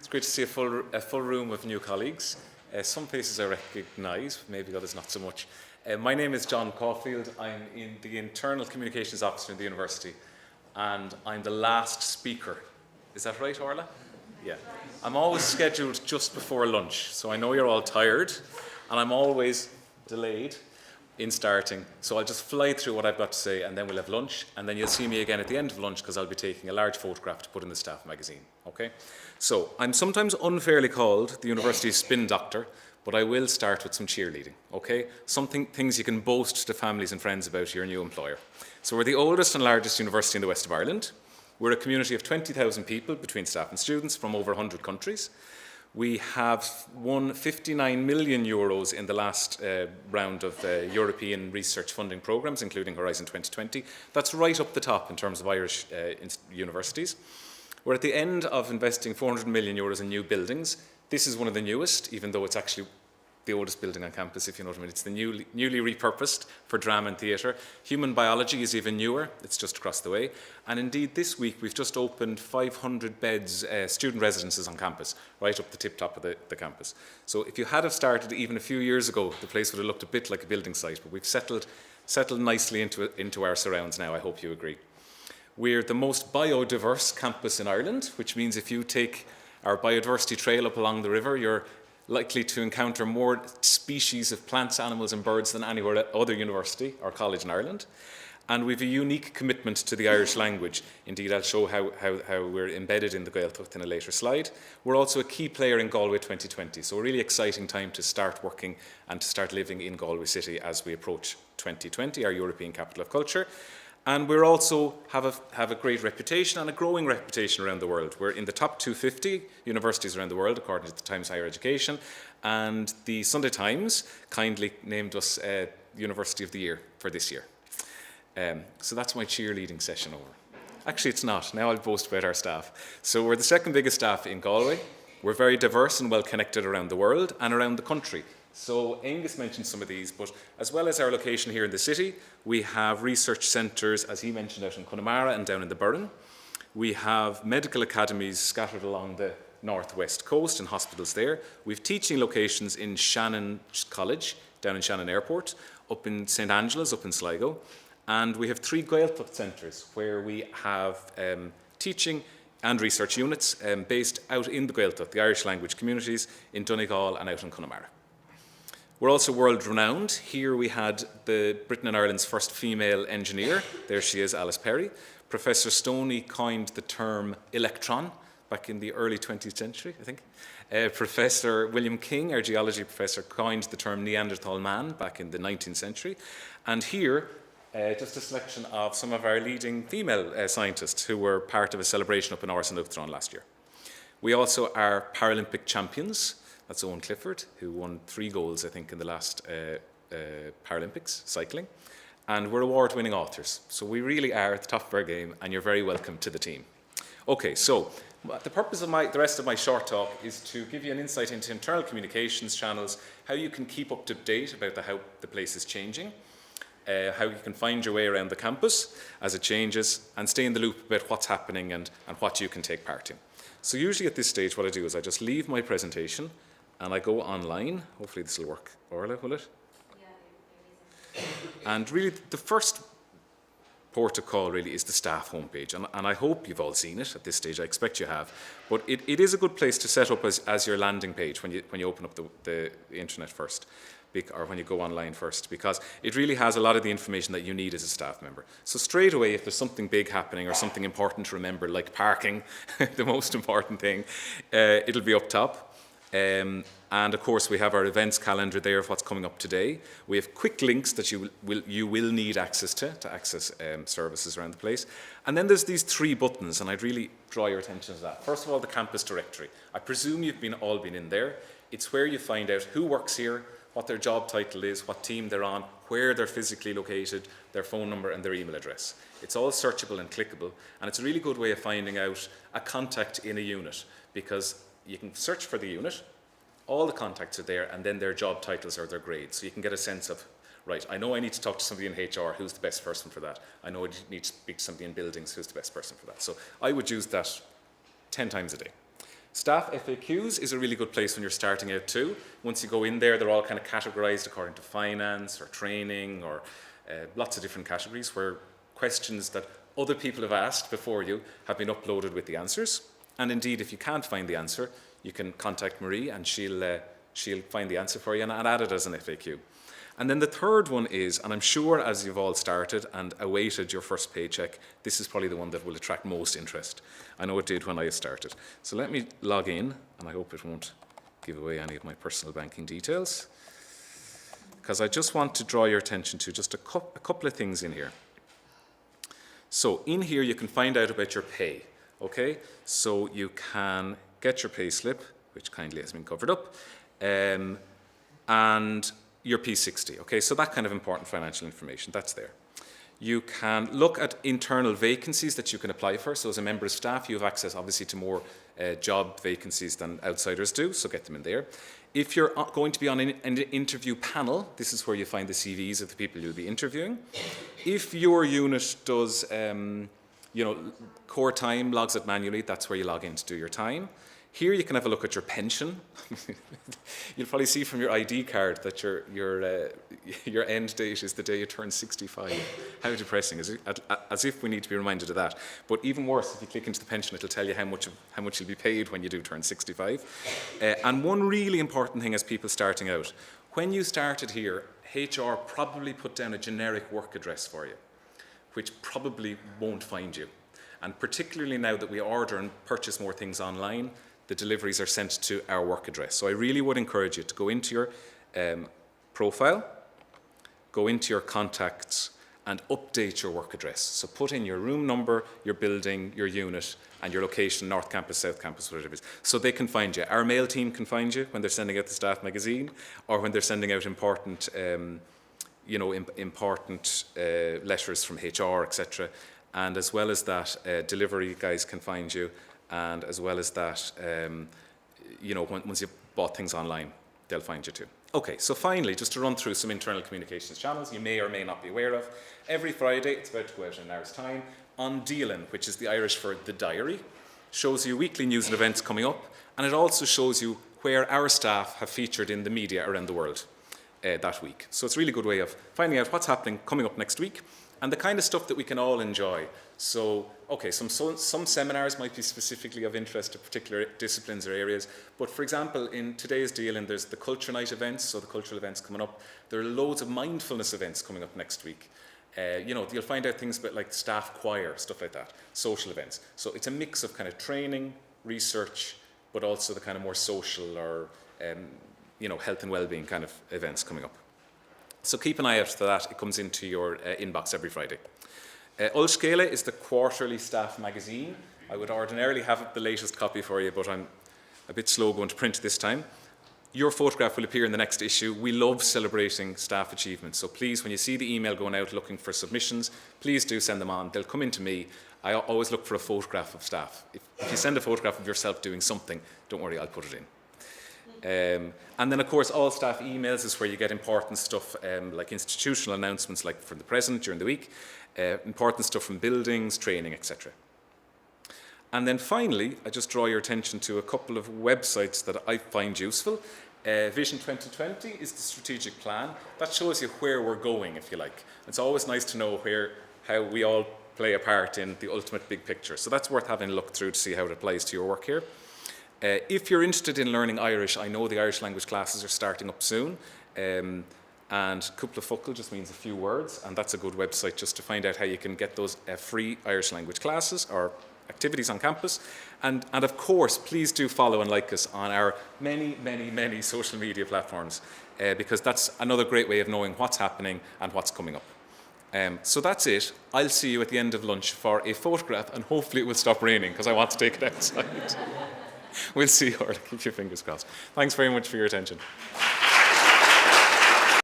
It's great to see a full room of new colleagues. Some faces I recognise, maybe others not so much. My name is John Caulfield. I'm in the Internal Communications Officer in the university, and I'm the last speaker. Is that right, Orla? Yeah. I'm always scheduled just before lunch, so I know you're all tired, and I'm always delayed in starting. So I'll just fly through what I've got to say, and then we'll have lunch, and then you'll see me again at the end of lunch because I'll be taking a large photograph to put in the staff magazine. Okay? So I'm sometimes unfairly called the university's spin doctor, but I will start with some cheerleading. Okay? Things you can boast to families and friends about your new employer. So we're the oldest and largest university in the west of Ireland. We're a community of 20,000 people between staff and students from over 100 countries. We have won 59 million euros in the last round of European research funding programs, including Horizon 2020. That's right up the top in terms of Irish universities. We're at the end of investing 400 million euros in new buildings. This is one of the newest, even though it's actually the oldest building on campus, if you know what I mean. It's the newly repurposed for drama and theatre. Human biology is even newer. It's just across the way. And indeed, this week, we've just opened 500 beds, student residences on campus, right up the tip-top of the campus. So if you had have started even a few years ago, the place would have looked a bit like a building site, but we've settled nicely into our surrounds now, I hope you agree. We're the most biodiverse campus in Ireland, which means if you take our biodiversity trail up along the river, you're likely to encounter more species of plants, animals and birds than any other university or college in Ireland. And we have a unique commitment to the Irish language. Indeed, I'll show how we're embedded in the Gaeltacht in a later slide. We're also a key player in Galway 2020, so a really exciting time to start working and to start living in Galway City as we approach 2020, our European Capital of Culture. And we also have a great reputation and a growing reputation around the world. We're in the top 250 universities around the world, according to the Times Higher Education. And the Sunday Times kindly named us University of the Year for this year. So that's my cheerleading session over. Actually, it's not. Now I'll boast about our staff. So we're the second biggest staff in Galway. We're very diverse and well connected around the world and around the country. So Angus mentioned some of these, but as well as our location here in the city, we have research centres, as he mentioned, out in Connemara and down in the Burren. We have medical academies scattered along the northwest coast and hospitals there. We have teaching locations in Shannon College, down in Shannon Airport, up in St Angela's, up in Sligo. And we have 3 Gaeltacht centres where we have teaching and research units based out in the Gaeltacht, the Irish language communities, in Donegal and out in Connemara. We're also world-renowned. Here we had Britain and Ireland's first female engineer. There she is, Alice Perry. Professor Stoney coined the term electron back in the early 20th century, I think. Professor William King, our geology professor, coined the term Neanderthal man back in the 19th century. And here, just a selection of some of our leading female scientists who were part of a celebration up in Áras an Uachtaráin last year. We also are Paralympic champions. That's Owen Clifford, who won 3 golds, I think, in the last Paralympics, cycling. And we're award-winning authors. So we really are at the top of our game, and you're very welcome to the team. Okay, so the purpose of the rest of my short talk is to give you an insight into internal communications channels, how you can keep up to date about how the place is changing, how you can find your way around the campus as it changes, and stay in the loop about what's happening and what you can take part in. So usually at this stage, what I do is I just leave my presentation, and I go online. Hopefully this will work. Orla, will it? Yeah. And really, the first port of call really is the staff homepage. And I hope you've all seen it at this stage. I expect you have. But it is a good place to set up as your landing page when you open up the internet first, or when you go online first, because it really has a lot of the information that you need as a staff member. So straight away, if there's something big happening or something important to remember, like parking, the most important thing, it'll be up top. And of course, we have our events calendar there of what's coming up today. We have quick links that you will need access to access services around the place. And then there's these 3 buttons, and I'd really draw your attention to that. First of all, the campus directory. I presume you've all been in there. It's where you find out who works here, what their job title is, what team they're on, where they're physically located, their phone number and their email address. It's all searchable and clickable, and it's a really good way of finding out a contact in a unit, because you can search for the unit, all the contacts are there, and then their job titles or their grades. So you can get a sense of, right, I know I need to talk to somebody in HR, who's the best person for that? I know I need to speak to somebody in buildings, who's the best person for that? So I would use that 10 times a day. Staff FAQs is a really good place when you're starting out too. Once you go in there, they're all kind of categorized according to finance or training or lots of different categories where questions that other people have asked before you have been uploaded with the answers. And indeed, if you can't find the answer, you can contact Marie and she'll find the answer for you and add it as an FAQ. And then the third one is, and I'm sure as you've all started and awaited your first paycheck, this is probably the one that will attract most interest. I know it did when I started. So let me log in, and I hope it won't give away any of my personal banking details, because I just want to draw your attention to just a couple of things in here. So in here you can find out about your pay, okay? So you can get your pay slip, which kindly has been covered up, and your P60, okay? So that kind of important financial information, that's there. You can look at internal vacancies that you can apply for. So as a member of staff, you have access obviously to more job vacancies than outsiders do, so get them in there. If you're going to be on an interview panel, this is where you find the CVs of the people you'll be interviewing. If your unit does, core time, logs it manually, that's where you log in to do your time. Here you can have a look at your pension. You'll probably see from your ID card that your end date is the day you turn 65. How depressing, as if we need to be reminded of that. But even worse, if you click into the pension, it'll tell you how much you'll be paid when you do turn 65. And one really important thing as people starting out, when you started here, HR probably put down a generic work address for you, which probably won't find you. And particularly now that we order and purchase more things online, the deliveries are sent to our work address. So I really would encourage you to go into your profile, go into your contacts, and update your work address. So put in your room number, your building, your unit, and your location, North Campus, South Campus, whatever it is, so they can find you. Our mail team can find you when they're sending out the staff magazine, or when they're sending out important letters from HR, etc. And as well as that, delivery guys can find you. And as well as that, once you've bought things online, they'll find you too. Okay, so finally, just to run through some internal communications channels you may or may not be aware of. Every Friday, it's about to go out in an hour's time, on Dealin, which is the Irish for the diary, shows you weekly news and events coming up, and it also shows you where our staff have featured in the media around the world that week. So it's a really good way of finding out what's happening coming up next week, and the kind of stuff that we can all enjoy. So, okay, some seminars might be specifically of interest to particular disciplines or areas, but for example, in today's deal, there's the Culture Night events, so the cultural events coming up. There are loads of mindfulness events coming up next week. You'll find out things about like staff choir, stuff like that, social events. So it's a mix of kind of training, research, but also the kind of more social or, health and well-being kind of events coming up. So keep an eye out for that. It comes into your inbox every Friday. Ullscala is the quarterly staff magazine. I would ordinarily have the latest copy for you, but I'm a bit slow going to print this time. Your photograph will appear in the next issue. We love celebrating staff achievements, so please, when you see the email going out looking for submissions, please do send them on. They'll come into me. I always look for a photograph of staff. If you send a photograph of yourself doing something, don't worry, I'll put it in. And then, of course, all staff emails is where you get important stuff like institutional announcements, like from the present during the week, important stuff from buildings, training, etc. And then finally, I just draw your attention to a couple of websites that I find useful. Vision 2020 is the strategic plan. That shows you where we're going, if you like. It's always nice to know how we all play a part in the ultimate big picture. So that's worth having a look through to see how it applies to your work here. If you're interested in learning Irish, I know the Irish language classes are starting up soon. And Cúpla Focal just means a few words, and that's a good website just to find out how you can get those free Irish language classes or activities on campus. And of course, please do follow and like us on our many social media platforms, because that's another great way of knowing what's happening and what's coming up. So that's it. I'll see you at the end of lunch for a photograph, and hopefully it will stop raining because I want to take it outside. We'll see, or keep your fingers crossed. Thanks very much for your attention.